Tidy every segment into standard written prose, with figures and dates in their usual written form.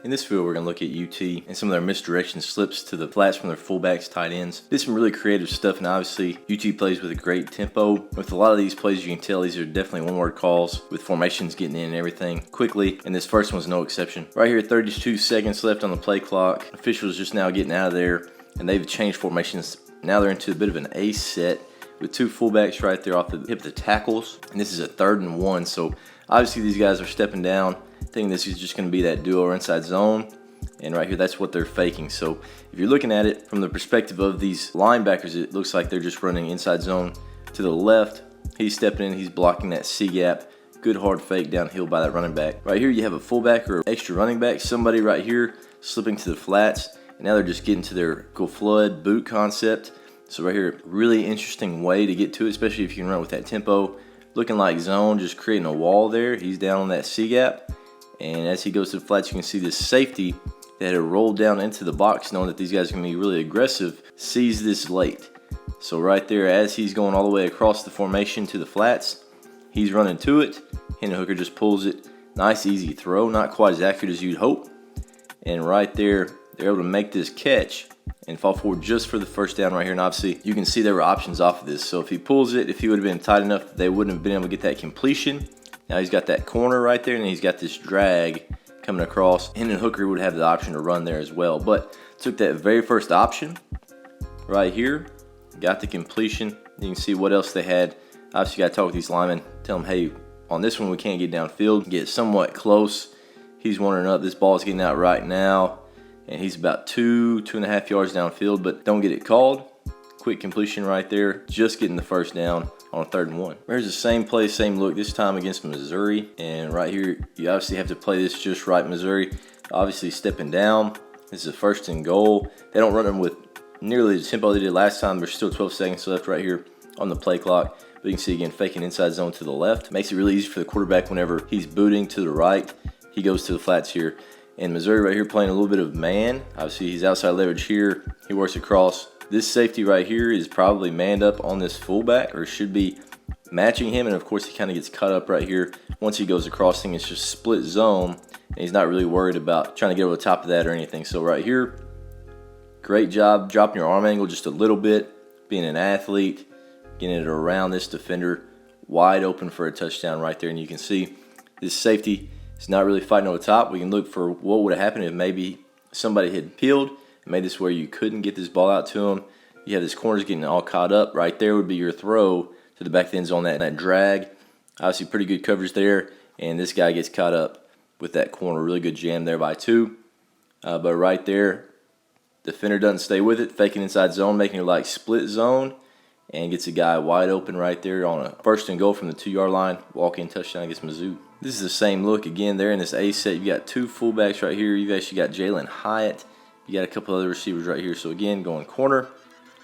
In this video, we're going to look at UT and some of their misdirection slips to the flats from their fullbacks, tight ends. Did some really creative stuff, and obviously UT plays with a great tempo. With a lot of these plays, you can tell these are definitely one-word calls with formations getting in and everything quickly, and this first one's no exception. Right here, 32 seconds left on the play clock. Officials just now getting out of there, and they've changed formations. Now they're into a bit of an A set with two fullbacks right there off the hip of the tackles, and this is a 3rd and 1, so obviously these guys are stepping down, thinking this is just going to be that duo or inside zone, and right here that's what they're faking. So if you're looking at it from the perspective of these linebackers, it looks like they're just running inside zone to the left. He's stepping in, he's blocking that C gap. Good hard fake downhill by that running back. Right here you have a fullback or extra running back, somebody right here slipping to the flats, and now they're just getting to their go flood boot concept. So right here, really interesting way to get to it, especially if you can run with that tempo. Looking like zone, just creating a wall there. He's down on that C gap. And as he goes to the flats, you can see this safety that had rolled down into the box, knowing that these guys are going to be really aggressive, sees this late. So right there, as he's going all the way across the formation to the flats, he's running to it. Hendon Hooker just pulls it. Nice, easy throw. Not quite as accurate as you'd hope. And right there, they're able to make this catch and fall forward just for the first down right here. And obviously, you can see there were options off of this. So if he pulls it, if he would have been tight enough, they wouldn't have been able to get that completion. Now he's got that corner right there, and he's got this drag coming across. Hendon Hooker would have the option to run there as well, but took that very first option right here, got the completion. You can see what else they had. Obviously, you got to talk with these linemen, tell them, hey, on this one we can't get downfield, get somewhat close. He's wandering up. This ball is getting out right now, and he's about 2.5 yards downfield, but don't get it called. Quick completion right there, just getting the first down on 3rd and 1. There's the same play, same look, this time against Missouri. And right here, you obviously have to play this just right. Missouri obviously stepping down. This is a 1st and goal. They don't run them with nearly the tempo they did last time. There's still 12 seconds left right here on the play clock. But you can see again, faking inside zone to the left. Makes it really easy for the quarterback whenever he's booting to the right. He goes to the flats here. And Missouri right here playing a little bit of man. Obviously, he's outside leverage here. He works across. This safety right here is probably manned up on this fullback, or should be matching him, and of course he kind of gets cut up right here. Once he goes across, it's just split zone, and he's not really worried about trying to get over the top of that or anything. So right here, great job dropping your arm angle just a little bit, being an athlete, getting it around this defender, wide open for a touchdown right there. And you can see this safety is not really fighting over the top. We can look for what would have happened if maybe somebody had peeled, made this where you couldn't get this ball out to him. You have this corners getting all caught up. Right there would be your throw to the back of the end zone, that drag. Obviously pretty good coverage there, and this guy gets caught up with that corner. Really good jam there by 2. But right there, defender doesn't stay with it, faking inside zone, making it like split zone, and gets a guy wide open right there on a 1st and goal from the 2-yard line. Walk-in touchdown against Mizzou. This is the same look again there in this A set. You got 2 fullbacks right here. You've actually got Jalen Hyatt. You got a couple other receivers right here. So again, going corner,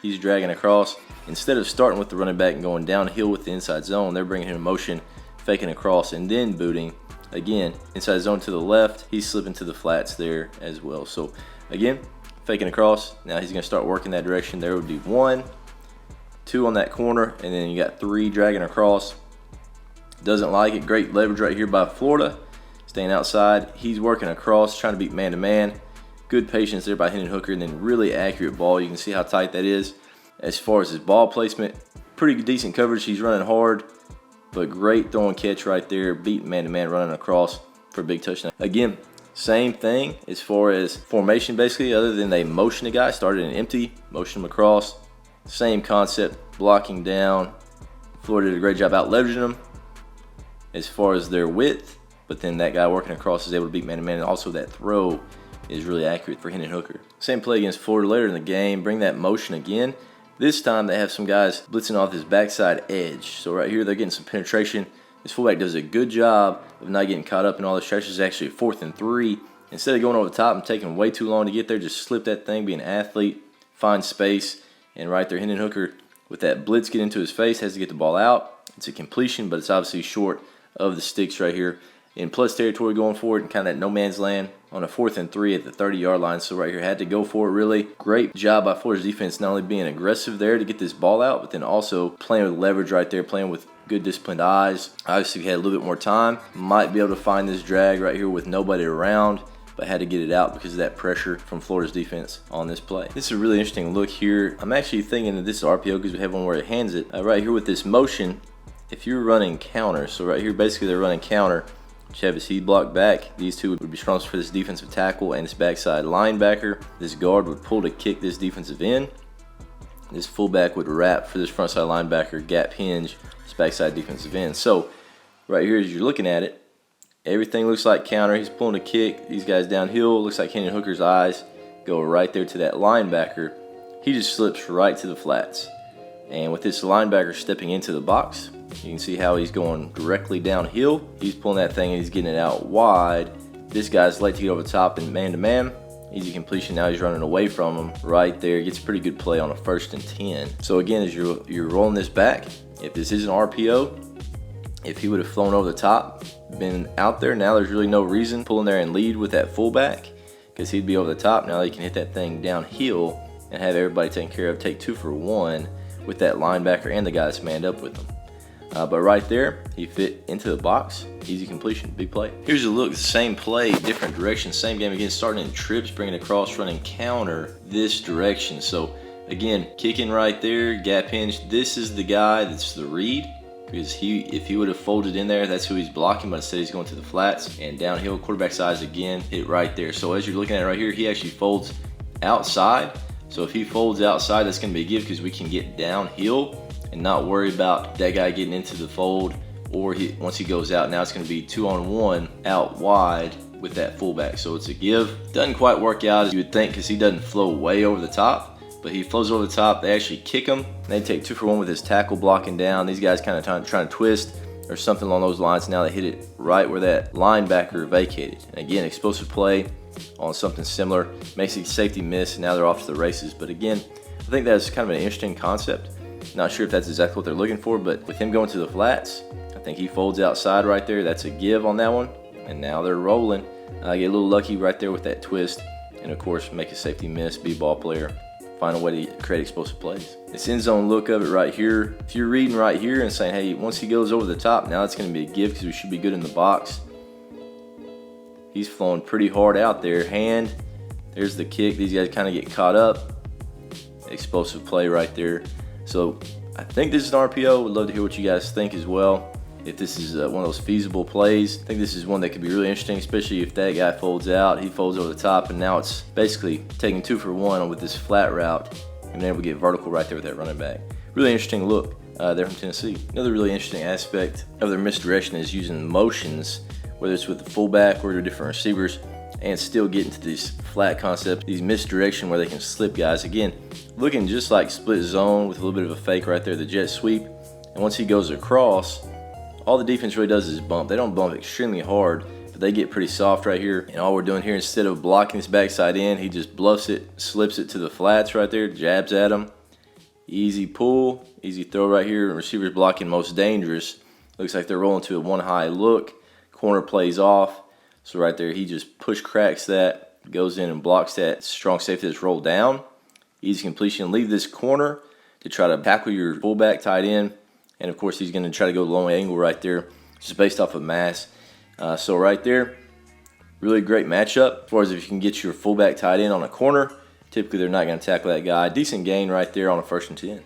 he's dragging across. Instead of starting with the running back and going downhill with the inside zone, they're bringing him in motion, faking across, and then booting. Again, inside zone to the left, he's slipping to the flats there as well. So again, faking across. Now he's going to start working that direction. There would be 1, 2 on that corner, and then you got 3 dragging across. Doesn't like it. Great leverage right here by Florida. Staying outside. He's working across, trying to beat man-to-man. Good patience there by Hendon Hooker, and then really accurate ball. You can see how tight that is. As far as his ball placement, pretty decent coverage. He's running hard, but great throw and catch right there. Beating man-to-man, running across for a big touchdown. Again, same thing as far as formation basically, other than they motion the guy. Started in empty, motion him across. Same concept, blocking down. Florida did a great job out leveraging them as far as their width, but then that guy working across is able to beat man-to-man, and also that throw is really accurate for Hendon Hooker. Same play against Florida later in the game. Bring that motion again. This time they have some guys blitzing off this backside edge. So right here they're getting some penetration. This fullback does a good job of not getting caught up in all the stretches. Actually 4th and 3. Instead of going over the top and taking way too long to get there, just slip that thing, be an athlete, find space. And right there, Hendon Hooker with that blitz get into his face, has to get the ball out. It's a completion, but it's obviously short of the sticks right here. In plus territory going forward, and kind of that no man's land on a 4th and 3 at the 30-yard line. So right here, had to go for it really. Great job by Florida's defense, not only being aggressive there to get this ball out, but then also playing with leverage right there, playing with good disciplined eyes. Obviously, if you had a little bit more time, might be able to find this drag right here with nobody around. but had to get it out because of that pressure from Florida's defense on this play. This is a really interesting look here. I'm actually thinking that this is RPO because we have one where it hands it. Right here with this motion, if you're running counter, so right here basically they're running counter, you have his heat block back. These two would be strong for this defensive tackle and this backside linebacker. This guard would pull to kick this defensive end. This fullback would wrap for this frontside linebacker, gap hinge, this backside defensive end. So right here as you're looking at it, everything looks like counter. He's pulling a kick. These guys downhill. Looks like Hendon Hooker's eyes go right there to that linebacker. He just slips right to the flats. And with this linebacker stepping into the box, you can see how he's going directly downhill. He's pulling that thing and he's getting it out wide. This guy's late to get over the top and man-to-man. Easy completion. Now he's running away from him right there. Gets a pretty good play on a 1st and 10. So again, as you're rolling this back, if this is an RPO, if he would have flown over the top, been out there, now there's really no reason pulling there and lead with that fullback because he'd be over the top. Now he can hit that thing downhill and have everybody taken care of. Take 2 for 1 with that linebacker and the guy that's manned up with him. But right there, he fit into the box. Easy completion, big play. Here's a look, same play, different direction, same game again, starting in trips, bringing across, running counter this direction. So again, kicking right there, gap hinge. This is the guy that's the read because if he would have folded in there, that's who he's blocking, but instead he's going to the flats and downhill. Quarterback's eyes again, hit right there. So as you're looking at it right here, he actually folds outside. So if he folds outside, that's going to be a give because we can get downhill and not worry about that guy getting into the fold, or once he goes out, now it's going to be 2-on-1 out wide with that fullback. So it's a give. Doesn't quite work out as you would think because he doesn't flow way over the top, but he flows over the top. They actually kick him. They take 2 for 1 with his tackle blocking down. These guys kind of trying to twist or something along those lines. Now they hit it right where that linebacker vacated. And again, explosive play on something similar. Makes a safety miss, and now they're off to the races. But again, I think that's kind of an interesting concept. Not sure if that's exactly what they're looking for, but with him going to the flats, I think he folds outside right there. That's a give on that one. And now they're rolling. Get a little lucky right there with that twist. And of course, make a safety miss, be ball player. Find a way to create explosive plays. This end zone look of it right here. If you're reading right here and saying, hey, once he goes over the top, now it's going to be a give because we should be good in the box. He's flowing pretty hard out there. Hand, there's the kick. These guys kind of get caught up. Explosive play right there. So I think this is an RPO. Would love to hear what you guys think as well. If this is one of those feasible plays, I think this is one that could be really interesting, especially if that guy folds out, he folds over the top, and now it's basically taking 2 for 1 with this flat route, and then we get vertical right there with that running back. Really interesting look there from Tennessee. Another really interesting aspect of their misdirection is using motions, whether it's with the fullback or their different receivers, and still get into these flat concepts, these misdirection where they can slip guys. Again, looking just like split zone with a little bit of a fake right there, the jet sweep. And once he goes across, all the defense really does is bump. They don't bump extremely hard, but they get pretty soft right here. And all we're doing here, instead of blocking this backside in, he just bluffs it, slips it to the flats right there, jabs at him. Easy pull, easy throw right here. And receivers blocking most dangerous. Looks like they're rolling to a one high look. Corner plays off. So right there, he just push cracks that, goes in and blocks that strong safety that's rolled down. Easy completion. Leave this corner to try to tackle your fullback tight end. And of course, he's going to try to go the long angle right there, just based off of mass. So right there, really great matchup. As far as if you can get your fullback tight end on a corner, typically they're not going to tackle that guy. Decent gain right there on a 1st and 10.